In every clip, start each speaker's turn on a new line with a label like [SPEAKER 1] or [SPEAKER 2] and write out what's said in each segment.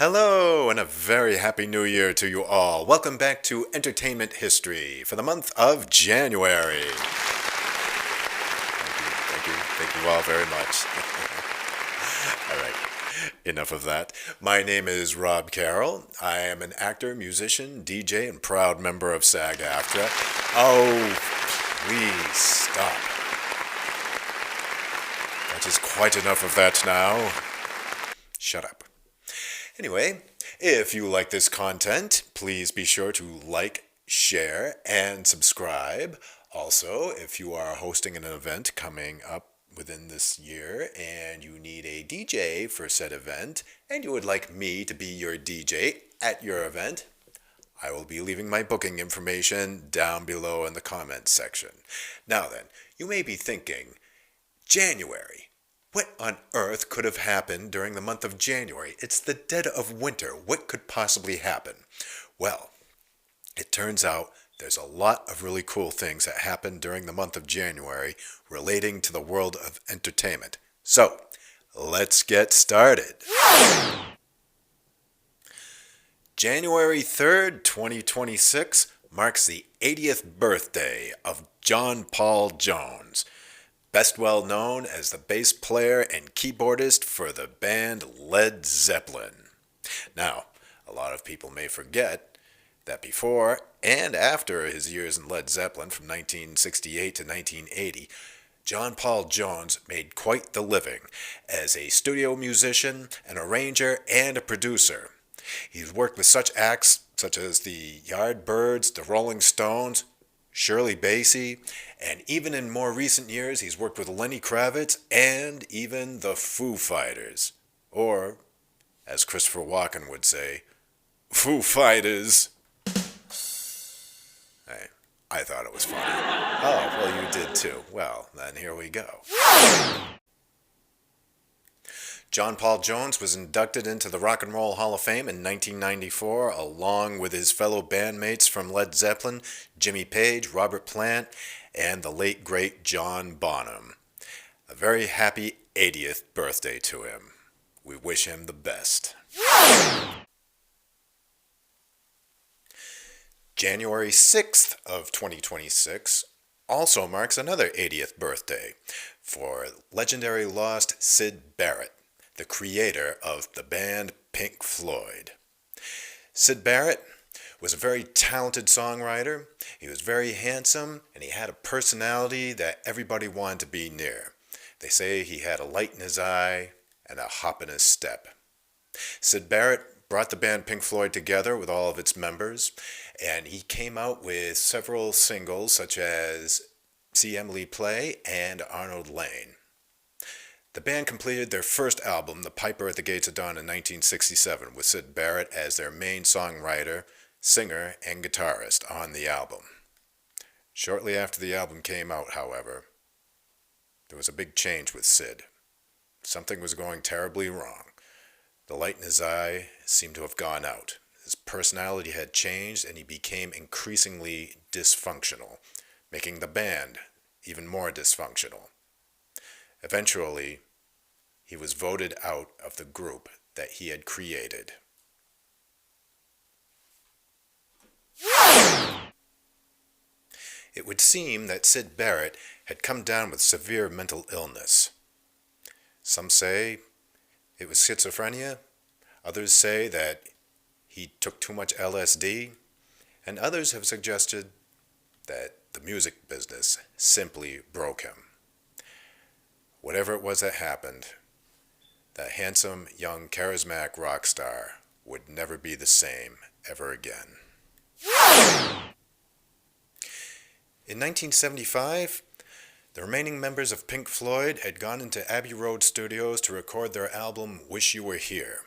[SPEAKER 1] Hello, and a very happy new year to you all. Welcome back to Entertainment History for the month of January. Thank you all very much. All right, enough of that. My name is Rob Carroll. I am an actor, musician, DJ, and proud member of SAG-AFTRA. Oh, please stop. That is quite enough of that now. Shut up. Anyway, if you like this content, please be sure to like, share, and subscribe. Also, if you are hosting an event coming up within this year and you need a DJ for said event, and you would like me to be your DJ at your event, I will be leaving my booking information down below in the comments section. Now then, you may be thinking, January. What on earth could have happened during the month of January? It's the dead of winter. What could possibly happen? Well, it turns out there's a lot of really cool things that happened during the month of January relating to the world of entertainment. So, let's get started. January 3rd, 2026 marks the 80th birthday of John Paul Jones, best well known as the bass player and keyboardist for the band Led Zeppelin. Now, a lot of people may forget that before and after his years in Led Zeppelin from 1968 to 1980, John Paul Jones made quite the living as a studio musician, an arranger, and a producer. He's worked with such acts such as the Yardbirds, the Rolling Stones, Shirley Bassey, and even in more recent years, he's worked with Lenny Kravitz and even the Foo Fighters. Or, as Christopher Walken would say, Foo Fighters. I thought it was funny. Oh, well, you did too. Well, then here we go. John Paul Jones was inducted into the Rock and Roll Hall of Fame in 1994, along with his fellow bandmates from Led Zeppelin, Jimmy Page, Robert Plant, and the late great John Bonham. A very happy 80th birthday to him. We wish him the best. January 6th of 2026 also marks another 80th birthday for legendary lost Syd Barrett, the creator of the band Pink Floyd. Syd Barrett was a very talented songwriter. He was very handsome, and he had a personality that everybody wanted to be near. They say he had a light in his eye and a hop in his step. Syd Barrett brought the band Pink Floyd together with all of its members, and he came out with several singles such as See Emily Play and Arnold Lane. The band completed their first album, The Piper at the Gates of Dawn, in 1967, with Syd Barrett as their main songwriter, singer, and guitarist on the album. Shortly after the album came out, however, there was a big change with Syd. Something was going terribly wrong. The light in his eye seemed to have gone out. His personality had changed, and he became increasingly dysfunctional, making the band even more dysfunctional. Eventually, he was voted out of the group that he had created. It would seem that Syd Barrett had come down with severe mental illness. Some say it was schizophrenia, others say that he took too much LSD, and others have suggested that the music business simply broke him. Whatever it was that happened, that handsome, young, charismatic rock star would never be the same ever again. In 1975, the remaining members of Pink Floyd had gone into Abbey Road Studios to record their album Wish You Were Here,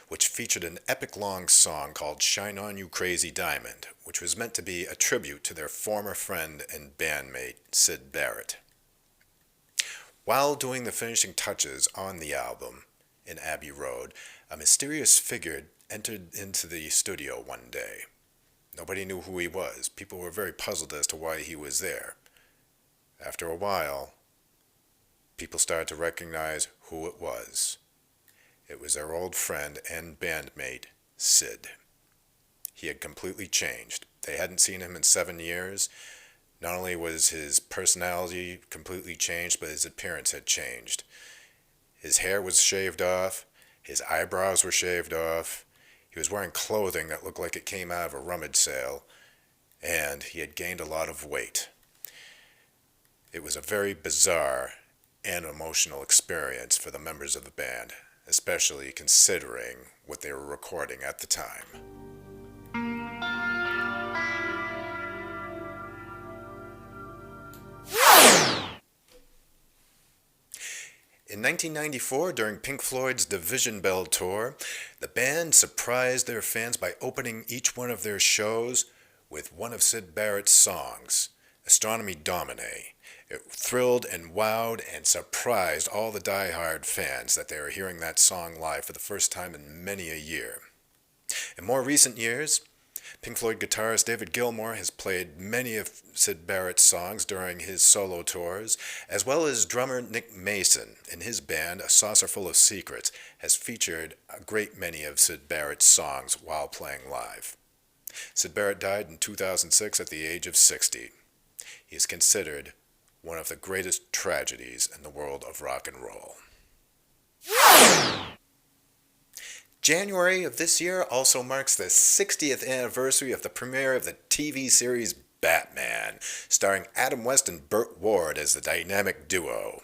[SPEAKER 1] which featured an epic-long song called Shine On You Crazy Diamond, which was meant to be a tribute to their former friend and bandmate, Syd Barrett. While doing the finishing touches on the album in Abbey Road, a mysterious figure entered into the studio one day. Nobody knew who he was. People were very puzzled as to why he was there. After a while, people started to recognize who it was. It it was their old friend and bandmate, Sid. He had completely changed. They hadn't seen him in 7 years. Not only was his personality completely changed, but his appearance had changed. His hair was shaved off, his eyebrows were shaved off, he was wearing clothing that looked like it came out of a rummage sale, and he had gained a lot of weight. It was a very bizarre and emotional experience for the members of the band, especially considering what they were recording at the time. In 1994, during Pink Floyd's Division Bell tour, the band surprised their fans by opening each one of their shows with one of Syd Barrett's songs, Astronomy Domine. It thrilled and wowed and surprised all the die-hard fans that they were hearing that song live for the first time in many a year. In more recent years, Pink Floyd guitarist David Gilmour has played many of Syd Barrett's songs during his solo tours, as well as drummer Nick Mason in his band A Saucer Full of Secrets has featured a great many of Syd Barrett's songs while playing live. Syd Barrett died in 2006 at the age of 60. He is considered one of the greatest tragedies in the world of rock and roll. January of this year also marks the 60th anniversary of the premiere of the TV series Batman, starring Adam West and Burt Ward as the dynamic duo.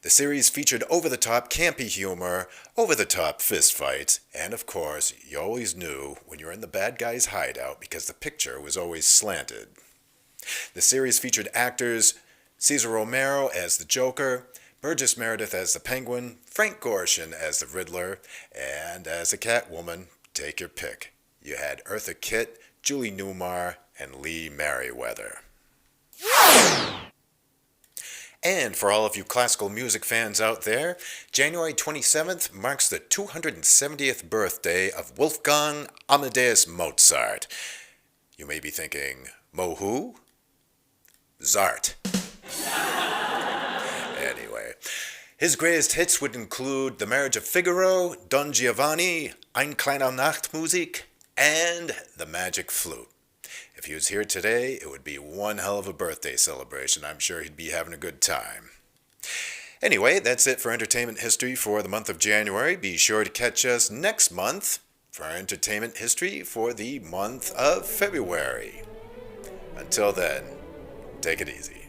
[SPEAKER 1] The series featured over-the-top campy humor, over-the-top fistfights, and of course, you always knew when you were in the bad guy's hideout because the picture was always slanted. The series featured actors Cesar Romero as the Joker, Burgess Meredith as the Penguin, Frank Gorshin as the Riddler, and as a Catwoman, take your pick. You had Eartha Kitt, Julie Newmar, and Lee Merriweather. And for all of you classical music fans out there, January 27th marks the 270th birthday of Wolfgang Amadeus Mozart. You may be thinking, Mo who? Zart. Anyway, his greatest hits would include The Marriage of Figaro, Don Giovanni, Ein kleiner Nachtmusik, and The Magic Flute. If he was here today, it would be one hell of a birthday celebration. I'm sure he'd be having a good time. Anyway, that's it for entertainment history for the month of January. Be sure to catch us next month for our entertainment history for the month of February. Until then, take it easy.